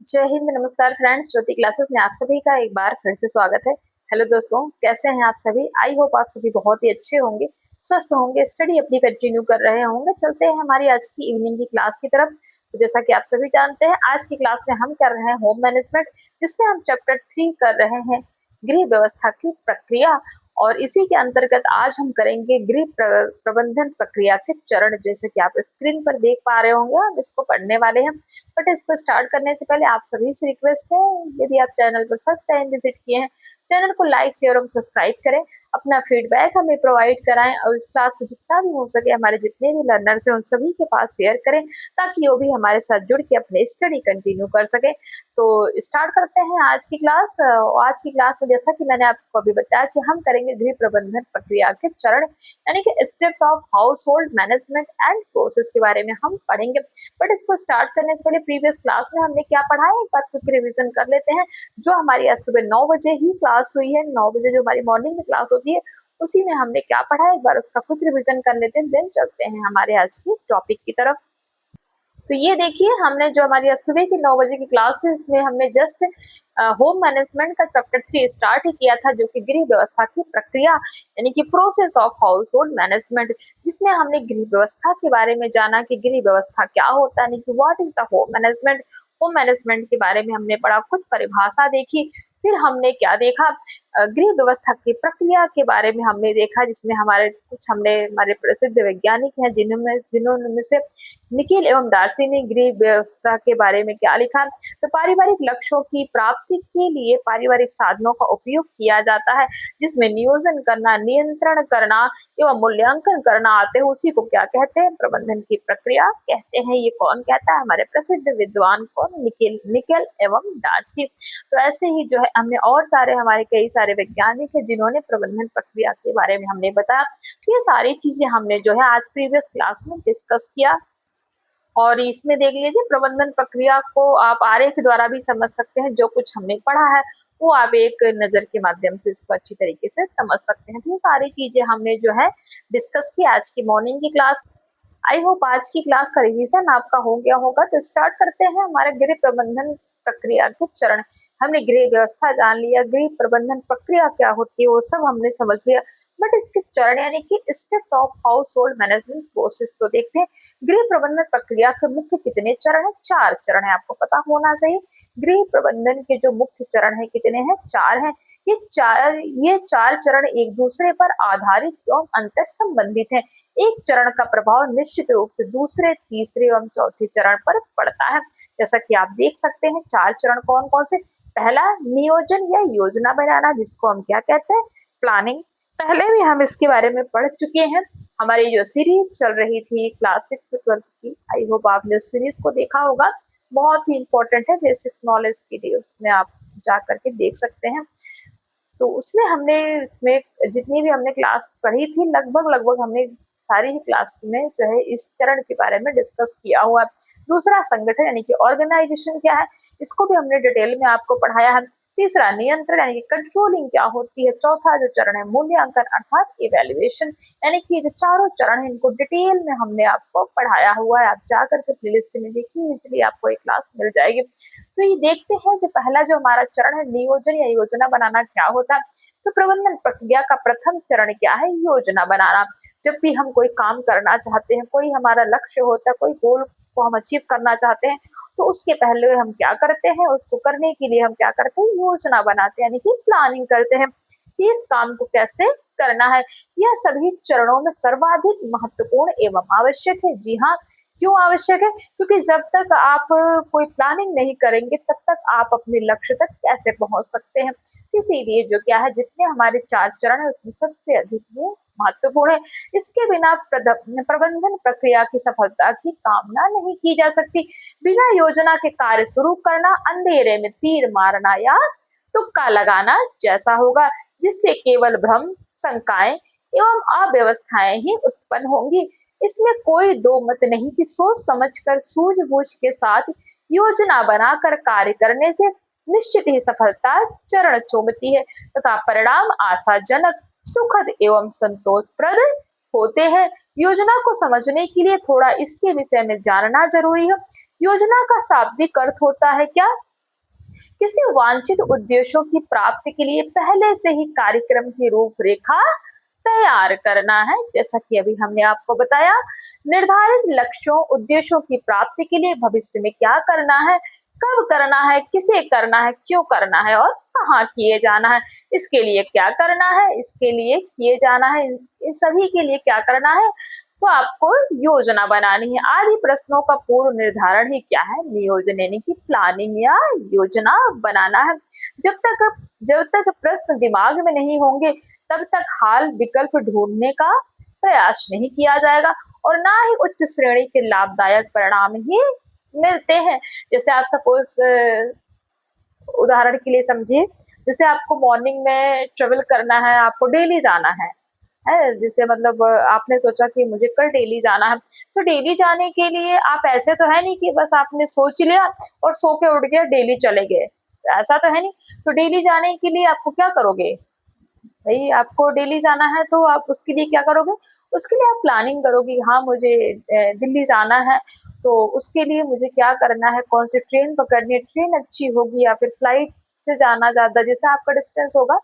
जय हिंद, नमस्कार फ्रेंड्स। ज्योति क्लासेस में आप सभी का एक बार फिर से स्वागत है। हेलो दोस्तों, कैसे हैं आप सभी? आई होप आप सभी बहुत ही अच्छे होंगे, स्वस्थ होंगे, स्टडी अपनी कंटिन्यू कर रहे होंगे। चलते हैं हमारी आज की इवनिंग की क्लास की तरफ। तो जैसा कि आप सभी जानते हैं, आज की क्लास में हम कर रहे हैं होम मैनेजमेंट, जिसमें हम चैप्टर 3 कर रहे हैं गृह व्यवस्था की प्रक्रिया। और इसी के अंतर्गत आज हम करेंगे गृह प्रबंधन प्रक्रिया के चरण। जैसे कि आप स्क्रीन पर देख पा रहे होंगे, हम इसको पढ़ने वाले हैं। बट इसको स्टार्ट करने से पहले आप सभी से रिक्वेस्ट है, यदि आप चैनल पर फर्स्ट टाइम विजिट किए हैं, चैनल को लाइक शेयर और सब्सक्राइब करें, अपना फीडबैक हमें प्रोवाइड कराएं और इस क्लास को जितना भी हो सके हमारे जितने भी लर्नर्स हैं उन सभी के पास शेयर करें, ताकि वो भी हमारे साथ जुड़ के अपने स्टडी कंटिन्यू कर सके। तो स्टार्ट करते हैं आज की क्लास। आज की क्लास में जैसा कि मैंने आपको अभी बताया कि हम करेंगे गृह प्रबंधन प्रक्रिया के चरण, यानी कि steps of house hold management and process के बारे में हम पढ़ेंगे। बट इसको स्टार्ट करने से पहले प्रीवियस क्लास में हमने क्या पढ़ा है एक बार क्विक रिवीजन कर लेते हैं। जो हमारी आज सुबह 9 बजे ही क्लास हुई है, 9 बजे जो हमारी मॉर्निंग में क्लास होती है, उसी में हमने क्या पढ़ा है एक बार उसका क्विक रिवीजन कर लेते हैं, देन चलते हैं हमारे आज की टॉपिक की तरफ। तो ये देखिए, हमने जो हमारी आज सुबह की 9 बजे की क्लास थी उसमें हमने जस्ट होम मैनेजमेंट का चैप्टर 3 स्टार्ट ही किया था, जो कि गृह व्यवस्था की प्रक्रिया यानी कि process of house hold management, जिसमें हमने गृह व्यवस्था के बारे में जाना कि गृह व्यवस्था क्या होता है, यानी कि what is the home management. Home management के बारे में हमने पढ़ा, कुछ परिभाषा देखी। फिर हमने क्या देखा, गृह व्यवस्था की प्रक्रिया के बारे में हमने देखा, जिसमें हमारे प्रसिद्ध वैज्ञानिक हैं जिन्होंने से निखिल एवं डार्सी ने गृह व्यवस्था के बारे में क्या लिखा। तो पारिवारिक लक्ष्यों की प्राप्ति के लिए पारिवारिक साधनों का उपयोग किया जाता है, जिसमें नियोजन करना, नियंत्रण करना एवं मूल्यांकन करना आते हैं। उसी को क्या कहते हैं? प्रबंधन की प्रक्रिया कहते हैं। ये कौन कहता है? हमारे प्रसिद्ध विद्वान कौन? निकेल एवं डार्सी। तो ऐसे ही जो है हमने और सारे हमारे कई सारे वैज्ञानिक है जिन्होंने प्रबंधन प्रक्रिया के बारे में हमने बताया। ये सारी चीजें हमने जो है आज प्रीवियस क्लास में डिस्कस किया। और इसमें देख लीजिए, प्रबंधन प्रक्रिया को आप आरेख द्वारा भी समझ सकते हैं। जो कुछ हमने पढ़ा है वो आप एक नजर के माध्यम से इसको अच्छी तरीके से समझ सकते हैं। तो ये सारी चीजें हमने जो है डिस्कस की आज की मॉर्निंग की क्लास। आई होप आज की क्लास का रिवीजन आपका हो गया होगा। तो स्टार्ट करते हैं हमारे गृह प्रबंधन प्रक्रिया के चरण। हमने गृह व्यवस्था जान लिया, गृह प्रबंधन प्रक्रिया क्या होती है वो सब हमने समझ लिया। बट इसके चरण यानी कि steps of house hold management process तो देखते हैं। गृह प्रबंधन प्रक्रिया के मुख्य कितने चरण है? 4 चरण है, आपको पता होना चाहिए। गृह प्रबंधन के जो मुख्य चरण है कितने हैं? 4 हैं। ये चार चरण एक दूसरे पर आधारित एवं अंतर संबंधित है। एक चरण का प्रभाव निश्चित रूप से दूसरे, तीसरे एवं चौथे चरण पर पड़ता है। जैसा कि आप देख सकते हैं, 4 चरण कौन कौन से? पहला, नियोजन या योजना बनाना, जिसको हम क्या कहते हैं? प्लानिंग। पहले भी हम इसके बारे में पढ़ चुके हैं। हमारी जो सीरीज चल रही थी क्लास 6 से 12 की, आई होप आपने उस सीरीज को देखा होगा। बहुत ही इंपॉर्टेंट है बेसिक्स नॉलेज के लिए, उसमें आप जा करके देख सकते हैं। तो उसमें जितनी भी हमने क्लास पढ़ी थी, लगभग लगभग हमने सारी ही क्लास में जो है इस चरण के बारे में डिस्कस किया हुआ। दूसरा, संगठन यानी कि ऑर्गेनाइजेशन क्या है, इसको भी हमने डिटेल में आपको पढ़ाया है। तीसरा, नियंत्रण यानी कि कंट्रोलिंग क्या होती है। चौथा जो चरण है, मूल्यांकन अर्थात इवेल्युएशन। यानी कि जो चारों चरण है इनको डिटेल में हमने आपको पढ़ाया हुआ है। आप जाकर के प्लेलिस्ट में देखिए, इसलिए आपको एक क्लास मिल जाएगी। तो ये देखते हैं जो पहला जो हमारा चरण है, नियोजन या योजना बनाना क्या होता है। तो प्रबंधन प्रक्रिया का प्रथम चरण क्या है? योजना बनाना। जब भी हम कोई काम करना चाहते हैं, कोई हमारा लक्ष्य होता है, कोई गोल को हम अचीव करना चाहते हैं, तो उसके पहले हम क्या करते हैं? उसको करने के लिए हम क्या करते हैं? योजना बनाते हैं, यानी कि प्लानिंग करते हैं कि इस काम को कैसे करना है। यह सभी चरणों में सर्वाधिक महत्वपूर्ण एवं आवश्यक है। जी हाँ, क्यों आवश्यक है? क्योंकि जब तक आप कोई प्लानिंग नहीं करेंगे, तब तक आप अपने लक्ष्य तक कैसे पहुंच सकते हैं। इसीलिए जो क्या है, जितने हमारे 4 चरण है उसमें सबसे अधिक ये महत्वपूर्ण है। इसके बिना प्रबंधन प्रक्रिया की सफलता की कामना नहीं की जा सकती। बिना योजना के कार्य शुरू करना अंधेरे में तीर मारना या तुक्का लगाना जैसा होगा, जिससे केवल भ्रम, शंकाएं एवं अव्यवस्थाएं ही उत्पन्न होंगी। इसमें कोई दो मत नहीं कि सोच समझकर, सूझबूझ के साथ योजना बनाकर कार्य करने से निश्चित ही सफलता चरण चूमती है तथा परिणाम आशाजनक, सुखद एवं संतोषप्रद होते हैं। योजना को समझने के लिए थोड़ा इसके विषय में जानना जरूरी है। योजना का शाब्दिक अर्थ होता है क्या? किसी वांछित उद्देश्यों की प्राप्ति के लिए पहले से ही कार्यक्रम की रूपरेखा तैयार करना है। जैसा कि अभी हमने आपको बताया, निर्धारित लक्ष्यों उद्देश्यों की प्राप्ति के लिए भविष्य में क्या करना है, कब करना है, किसे करना है, क्यों करना है और कहाँ किए जाना है, इसके लिए क्या करना है, इसके लिए किए जाना है, इन सभी के लिए क्या करना है, तो आपको योजना बनानी है। आदि प्रश्नों का पूर्व निर्धारण ही क्या है, नियोजन यानी कि प्लानिंग या योजना बनाना है। जब तक प्रश्न दिमाग में नहीं होंगे तब तक हाल विकल्प ढूंढने का प्रयास नहीं किया जाएगा और ना ही उच्च श्रेणी के लाभदायक परिणाम ही मिलते हैं। जैसे आप सपोज उदाहरण के लिए समझिए, जैसे आपको मॉर्निंग में ट्रेवल करना है, आपको डेली जाना है जैसे मतलब आपने सोचा कि मुझे कल डेली जाना है, तो डेली जाने के लिए आप ऐसे तो है नहीं कि बस आपने सोच लिया और सो के उठ गया डेली चले गए, ऐसा तो है नहीं। तो डेली जाने के लिए आपको क्या करोगे भाई, आपको डेली जाना है तो आप उसके लिए क्या करोगे, उसके लिए आप प्लानिंग करोगे। हाँ मुझे दिल्ली जाना है, तो उसके लिए मुझे क्या करना है, कौन सी ट्रेन पकड़नी है, ट्रेन अच्छी होगी या फिर फ्लाइट से जाना ज्यादा, जैसे आपका डिस्टेंस होगा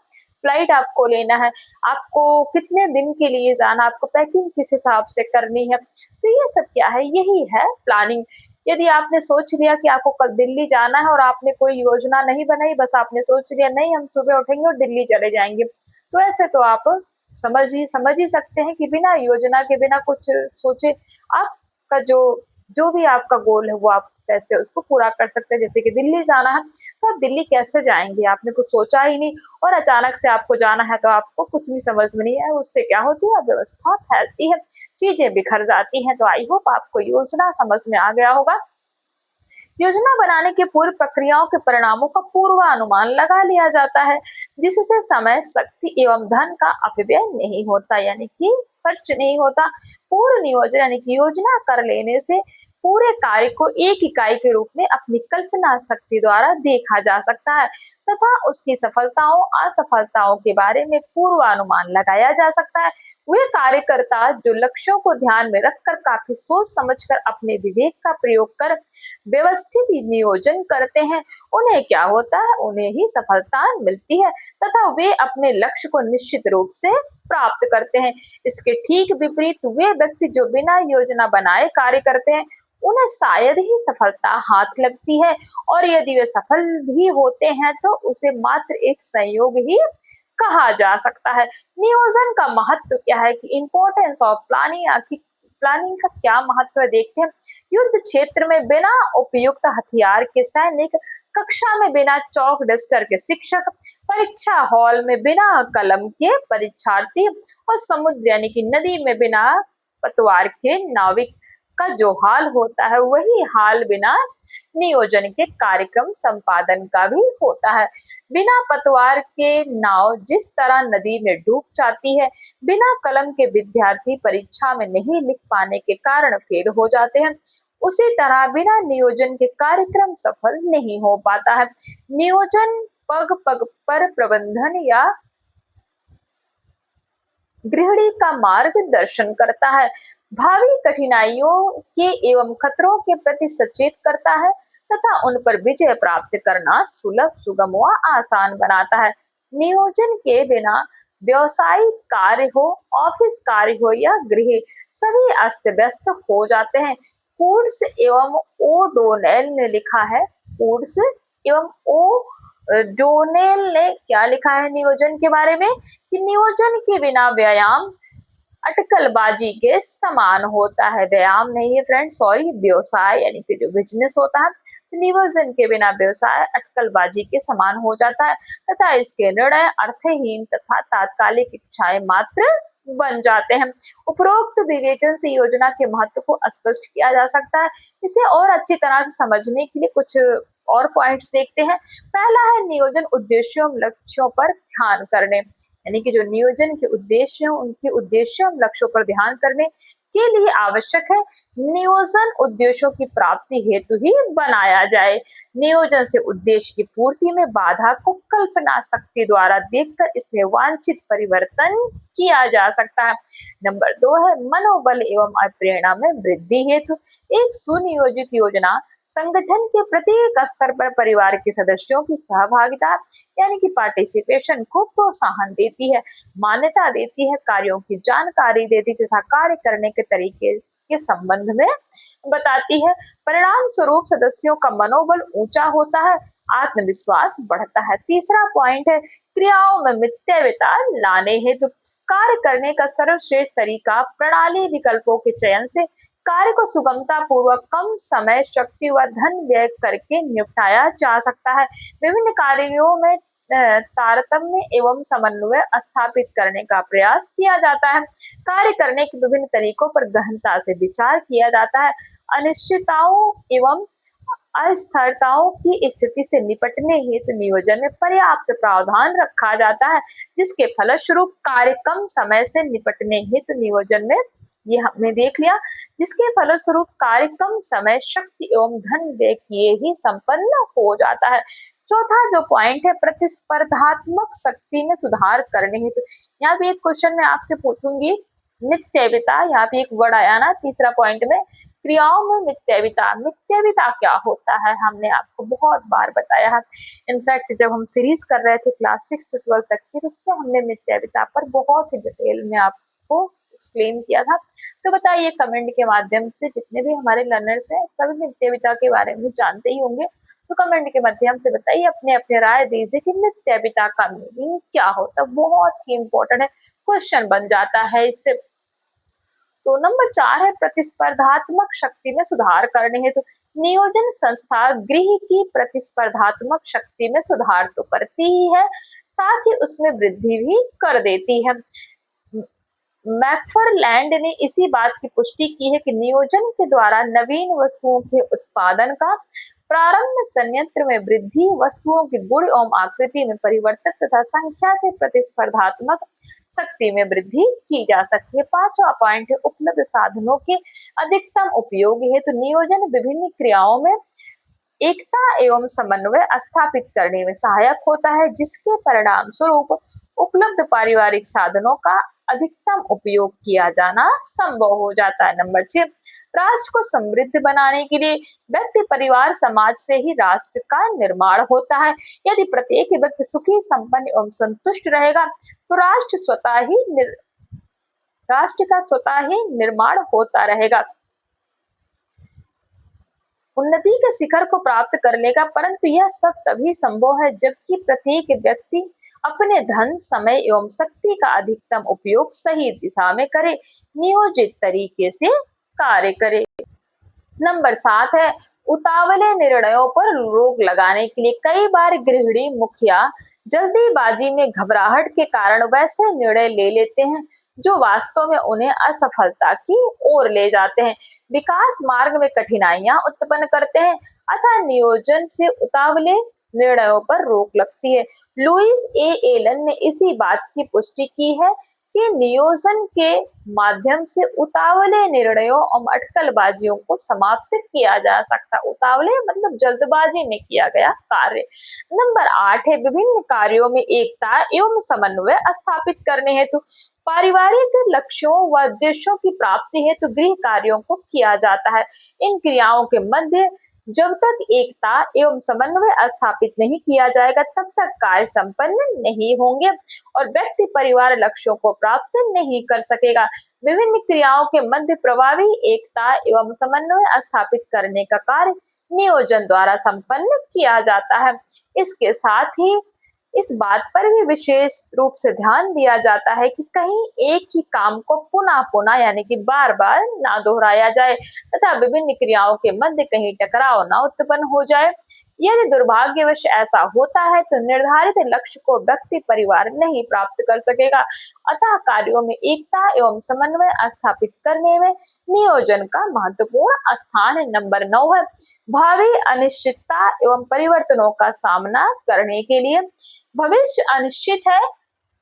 फ्लाइट आपको लेना है, आपको कितने दिन के लिए जाना, आपको पैकिंग किस हिसाब से करनी है, तो ये सब क्या है, यही है प्लानिंग। यदि आपने सोच लिया कि आपको कल दिल्ली जाना है और आपने कोई योजना नहीं बनाई, बस आपने सोच लिया नहीं हम सुबह उठेंगे और दिल्ली चले जाएंगे, तो ऐसे तो आप समझ ही सकते हैं कि बिना योजना के, बिना कुछ सोचे आपका जो जो भी आपका गोल है वो आप कैसे उसको पूरा कर सकते हैं। जैसे कि दिल्ली जाना है, तो आप दिल्ली कैसे जाएंगे, आपने कुछ सोचा ही नहीं और अचानक से आपको जाना है, तो आपको कुछ भी समझ में नहीं आया, उससे क्या होती है, अव्यवस्था फैलती है, चीजें बिखर जाती हैं। तो आई होप आपको योजना समझ में आ गया होगा। योजना बनाने के पूर्व प्रक्रियाओं के परिणामों का पूर्वानुमान लगा लिया जाता है, जिससे समय, शक्ति एवं धन का अपव्यय नहीं होता, यानी कि खर्च नहीं होता। पूर्व नियोजन यानी कि योजना कर लेने से पूरे कार्य को एक इकाई के रूप में अपनी कल्पना शक्ति द्वारा देखा जा सकता है तथा उसकी सफलताओं असफलताओं के बारे में पूर्वानुमान लगाया जा सकता है। वे कार्यकर्ता जो लक्ष्यों को ध्यान में रखकर काफी सोच समझकर अपने विवेक का प्रयोग कर व्यवस्थित नियोजन करते हैं, उन्हें क्या होता है, उन्हें ही सफलता मिलती है तथा वे अपने लक्ष्य को निश्चित रूप से प्राप्त करते हैं। इसके ठीक विपरीत वे व्यक्ति जो बिना योजना बनाए कार्य करते हैं, उन्हें शायद ही सफलता हाथ लगती है और यदि वे सफल भी होते हैं तो उसे मात्र एक संयोग ही कहा जा सकता है। नियोजन का महत्व क्या है कि इंपॉर्टेंस ऑफ प्लानिंग, आखिर प्लानिंग का क्या महत्व है देखते हैं। युद्ध क्षेत्र में बिना उपयुक्त हथियार के सैनिक, कक्षा में बिना चौक डस्टर के शिक्षक, परीक्षा हॉल में बिना कलम के परीक्षार्थी और समुद्र यानी कि नदी में बिना पतवार के नाविक का जो हाल होता है, वही हाल बिना नियोजन के कार्यक्रम संपादन का भी होता है। बिना पतवार के नाव जिस तरह नदी में डूब जाती है, बिना कलम के विद्यार्थी परीक्षा में नहीं लिख पाने के कारण फेल हो जाते हैं, उसी तरह बिना नियोजन के कार्यक्रम सफल नहीं हो पाता है। नियोजन पग पग पर प्रबंधन या गृहिणी का मार्गदर्शन करता है, भावी कठिनाइयों के एवं खतरों के प्रति सचेत करता है तथा उन पर विजय प्राप्त करना सुलभ, सुगम व आसान बनाता है। नियोजन के बिना व्यवसायिक कार्य हो, ऑफिस कार्य हो या गृह, सभी अस्त व्यस्त हो जाते हैं। कूड्स एवं ओ डोनेल ने लिखा है, कूड्स एवं ओ डोनेल ने क्या लिखा है नियोजन के बारे में, कि नियोजन के बिना व्यायाम अटकलबाजी के समान होता है। व्यायाम नहीं है फ्रेंड, सॉरी, व्यवसाय यानी कि जो बिजनेस होता है, नियोजन के बिना व्यवसाय अटकलबाजी के समान हो जाता है तथा इसके निर्णय अर्थहीन तथा तात्कालिक इच्छाएं मात्र बन जाते हैं। उपरोक्त विवेचन से योजना के महत्व को स्पष्ट किया जा सकता है। इसे और अच्छी तरह से समझने के लिए कुछ और पॉइंट्स देखते हैं। पहला है नियोजन उद्देश्यों लक्ष्यों पर ध्यान करने, यानी कि जो नियोजन के उद्देश्य हैं उनके उद्देश्यों लक्ष्यों पर ध्यान करने के लिए आवश्यक है। नियोजन उद्देश्यों की प्राप्ति हेतु ही बनाया जाए। नियोजन से उद्देश्य की पूर्ति में बाधा को कल्पना शक्ति द्वारा देखकर इसमें वांछित परिवर्तन किया जा सकता है। नंबर 2 है मनोबल एवं प्रेरणा में वृद्धि हेतु एक सुनियोजित योजना संगठन के प्रत्येक स्तर पर परिवार के सदस्यों की सहभागिता यानी कि पार्टिसिपेशन को प्रोत्साहन देती है, मान्यता देती है, कार्यों की जानकारी देती है तथा कार्य करने के तरीके के संबंध में बताती है। परिणाम स्वरूप सदस्यों का मनोबल ऊंचा होता है, आत्मविश्वास बढ़ता है। तीसरा पॉइंट है क्रियाओं में मितव्ययिता लाने हेतु कार्य करने का सर्वश्रेष्ठ तरीका प्रणाली विकल्पों के चयन से कार्य को सुगमता पूर्वक कम समय, शक्ति व धन व्यय करके निपटाया जा सकता है। विभिन्न कार्यों में तारतम्य एवं समन्वय स्थापित करने का प्रयास किया जाता है। कार्य करने के विभिन्न तरीकों पर गहनता से विचार किया जाता है। अनिश्चितताओं एवं अस्थिरताओं की स्थिति से निपटने हेतु नियोजन में पर्याप्त प्रावधान रखा जाता है, जिसके फलस्वरूप कार्य कम समय से निपटने हेतु नियोजन में ये हमने देख लिया, जिसके फलस्वरूप कार्य कम समय, शक्ति एवं धन व्यय किए ही संपन्न हो जाता है। चौथा जो पॉइंट है प्रतिस्पर्धात्मक शक्ति में सुधार करने हेतु, यहाँ भी एक क्वेश्चन मैं आपसे पूछूंगी मितव्ययिता, यहाँ पे एक वर्ड आया ना तीसरा पॉइंट में, क्रियाओं में मितव्ययिता। मितव्ययिता क्या होता है हमने आपको बहुत बार बताया है। इनफैक्ट जब हम सीरीज कर रहे थे क्लास 6 से 12 तक की, तो उसमें हमने मितव्ययिता पर बहुत ही डिटेल में आपको एक्सप्लेन किया था। तो बताइए कमेंट के माध्यम से, जितने भी हमारे लर्नर्स हैं सभी मितव्ययिता के बारे में जानते ही होंगे, तो कमेंट के माध्यम से बताइए, अपने अपने राय दीजिए कि मितव्ययिता का मीनिंग क्या होता है। बहुत ही इंपॉर्टेंट है, क्वेश्चन बन जाता है इससे। तो नंबर 4 है प्रतिस्पर्धात्मक शक्ति में सुधार करने हेतु नियोजन संस्था गृह की प्रतिस्पर्धात्मक शक्ति में सुधार तो करती ही है, साथ ही उसमें वृद्धि भी कर देती है। मैकफरलैंड ने इसी बात की पुष्टि की है कि नियोजन के द्वारा नवीन वस्तुओं के उत्पादन का प्रारंभ, संयंत्र में वृद्धि, वस्तुओं की गुण एवं आकृति में परिवर्तन तथा संख्या से प्रतिस्पर्धात्मक शक्ति में वृद्धि की जा सकती है। पांचवा पॉइंट है उपलब्ध साधनों के अधिकतम उपयोग हेतु तो नियोजन विभिन्न क्रियाओं में एकता एवं समन्वय स्थापित करने में सहायक होता है, जिसके परिणाम स्वरूप उपलब्ध पारिवारिक साधनों का अधिकतम उपयोग किया जाना संभव हो जाता है। नंबर 6 राष्ट्र को समृद्ध बनाने के लिए व्यक्ति, परिवार, समाज से ही राष्ट्र का निर्माण होता है। यदि प्रत्येक व्यक्ति सुखी, संपन्न एवं संतुष्ट रहेगा तो राष्ट्र का स्वतः ही निर्माण होता रहेगा, उन्नति के शिखर को प्राप्त कर लेगा। परंतु यह सब तभी संभव है जबकि प्रत्येक व्यक्ति अपने धन, समय एवं शक्ति का अधिकतम उपयोग सही दिशा में करे, नियोजित तरीके से कार्य करे। नंबर 7 है उतावले निर्णयों पर रोक लगाने के लिए कई बार गृहिणी मुखिया जल्दीबाजी में घबराहट के कारण वैसे निर्णय ले लेते हैं जो वास्तव में उन्हें असफलता की ओर ले जाते हैं, विकास मार्ग में कठिनाइयां उत्पन्न करते हैं, अतः नियोजन से उतावले निर्णयों पर रोक लगती है। लुइस ए एलन ने इसी बात की पुष्टि की है कि नियोजन के माध्यम से उतावले निर्णयों और अटकलबाजियों को समाप्त किया जा सकता। उतावले मतलब जल्दबाजी में किया गया कार्य। नंबर 8 है विभिन्न कार्यों में एकता एवं समन्वय स्थापित करने हेतु पारिवारिक लक्ष्यों व उद्देश्यों की प्राप्ति हेतु गृह कार्यों को किया जाता है। इन क्रियाओं के मध्य जब तक एकता एवं समन्वय स्थापित नहीं किया जाएगा तब तक कार्य संपन्न नहीं होंगे और व्यक्ति परिवार लक्ष्यों को प्राप्त नहीं कर सकेगा। विभिन्न क्रियाओं के मध्य प्रभावी एकता एवं समन्वय स्थापित करने का कार्य नियोजन द्वारा संपन्न किया जाता है। इसके साथ ही इस बात पर भी विशेष रूप से ध्यान दिया जाता है कि कहीं एक ही काम को पुनः पुनः यानी कि बार बार ना दोहराया जाए तथा विभिन्न क्रियाओं के मध्य कहीं टकराव ना उत्पन्न हो जाए। यदि दुर्भाग्यवश ऐसा होता है तो निर्धारित लक्ष्य को व्यक्ति परिवार नहीं प्राप्त कर सकेगा, अतः कार्यों में एकता एवं समन्वय स्थापित करने में नियोजन का महत्वपूर्ण स्थान है। नंबर 9 है भावी अनिश्चितता एवं परिवर्तनों का सामना करने के लिए। भविष्य अनिश्चित है,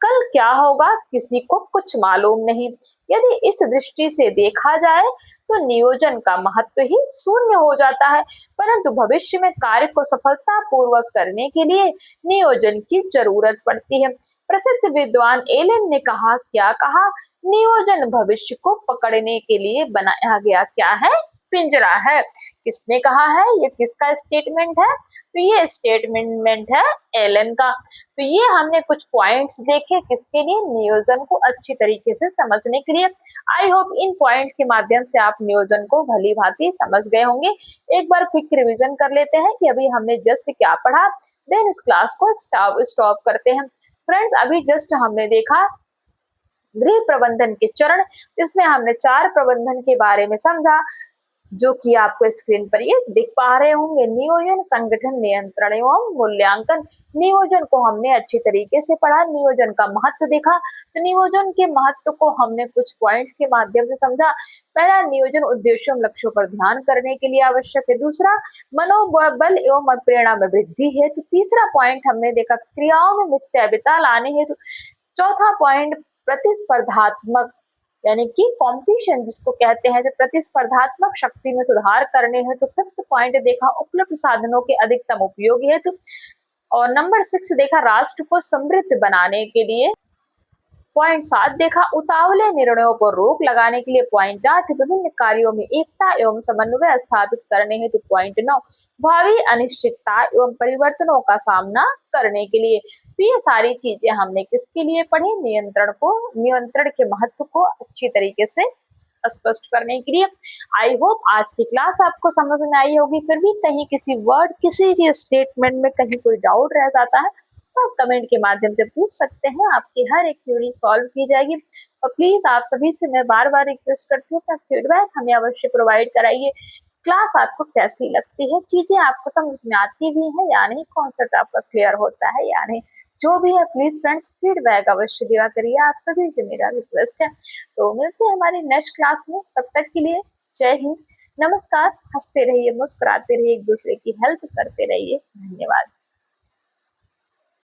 कल क्या होगा किसी को कुछ मालूम नहीं। यदि इस दृष्टि से देखा जाए तो नियोजन का महत्व ही शून्य हो जाता है, परंतु भविष्य में कार्य को सफलता पूर्वक करने के लिए नियोजन की जरूरत पड़ती है। प्रसिद्ध विद्वान एलन ने क्या कहा, नियोजन भविष्य को पकड़ने के लिए बनाया गया क्या है, पिंजरा है। किसने कहा है? ये किसका स्टेटमेंट है? तो ये स्टेटमेंट है एलन का। तो ये हमने कुछ पॉइंट्स देखे किसके लिए? नियोजन को अच्छी तरीके से समझने के लिए। आई होप इन पॉइंट्स के माध्यम से आप नियोजन को भली भांति समझ गए होंगे। एक बार क्विक रिवीजन कर लेते हैं कि अभी हमने जस्ट क्या पढ़ा, देन इस क्लास को स्टॉप करते हैं। फ्रेंड्स, अभी जस्ट हमने देखा गृह प्रबंधन के चरण, इसमें हमने 4 प्रबंधन के बारे में समझा, जो कि आपको स्क्रीन पर ये दिख पा रहे होंगे। नियोजन, संगठन, नियंत्रण एवं मूल्यांकन। नियोजन को हमने अच्छी तरीके से पढ़ा, नियोजन का महत्व देखा। तो नियोजन के महत्व को हमने कुछ पॉइंट्स के माध्यम से समझा। पहला, नियोजन उद्देश्यों लक्ष्यों पर ध्यान करने के लिए आवश्यक है। दूसरा, मनोबल एवं प्रेरणा में वृद्धि है। तो तीसरा पॉइंट हमने देखा, क्रियाओं में मितव्ययिता लाने हेतु। चौथा पॉइंट, प्रतिस्पर्धात्मक यानी कि कॉम्पिटिशन जिसको कहते हैं, तो प्रतिस्पर्धात्मक शक्ति में सुधार करने हैं। तो फिफ्थ पॉइंट देखा, उपलब्ध साधनों के अधिकतम उपयोग हेतु। और नंबर 6 देखा, राष्ट्र को समृद्ध बनाने के लिए। पॉइंट 7 देखा, उतावले निर्णयों पर रोक लगाने के लिए। पॉइंट 8, विभिन्न कार्यों में एकता एवं समन्वय स्थापित करने हेतु। पॉइंट 9, भावी अनिश्चितता एवं परिवर्तनों का सामना करने के लिए। तो ये सारी चीजें हमने किसके लिए पढ़ी? नियंत्रण के महत्व को अच्छी तरीके से स्पष्ट करने के लिए। आई होप आज की क्लास आपको समझ में आई होगी। फिर भी कहीं किसी वर्ड, किसी भी स्टेटमेंट में कहीं कोई डाउट रह जाता है तो आप कमेंट के माध्यम से पूछ सकते हैं, आपकी हर एक क्वेरी सॉल्व की जाएगी। और प्लीज आप सभी से मैं बार बार रिक्वेस्ट करती हूँ कि फीडबैक हमें अवश्य प्रोवाइड कराइए। क्लास आपको कैसी लगती है, चीजें आपको समझ में आती भी है या नहीं, कॉन्सेप्ट आपका क्लियर होता है या नहीं, जो भी है प्लीज फ्रेंड्स फीडबैक अवश्य दिया करिए, आप सभी से मेरा रिक्वेस्ट है। तो मिलते हैं हमारी नेक्स्ट क्लास में, तब तक के लिए जय हिंद, नमस्कार। हंसते रहिए, मुस्कुराते रहिए, एक दूसरे की हेल्प करते रहिए। धन्यवाद।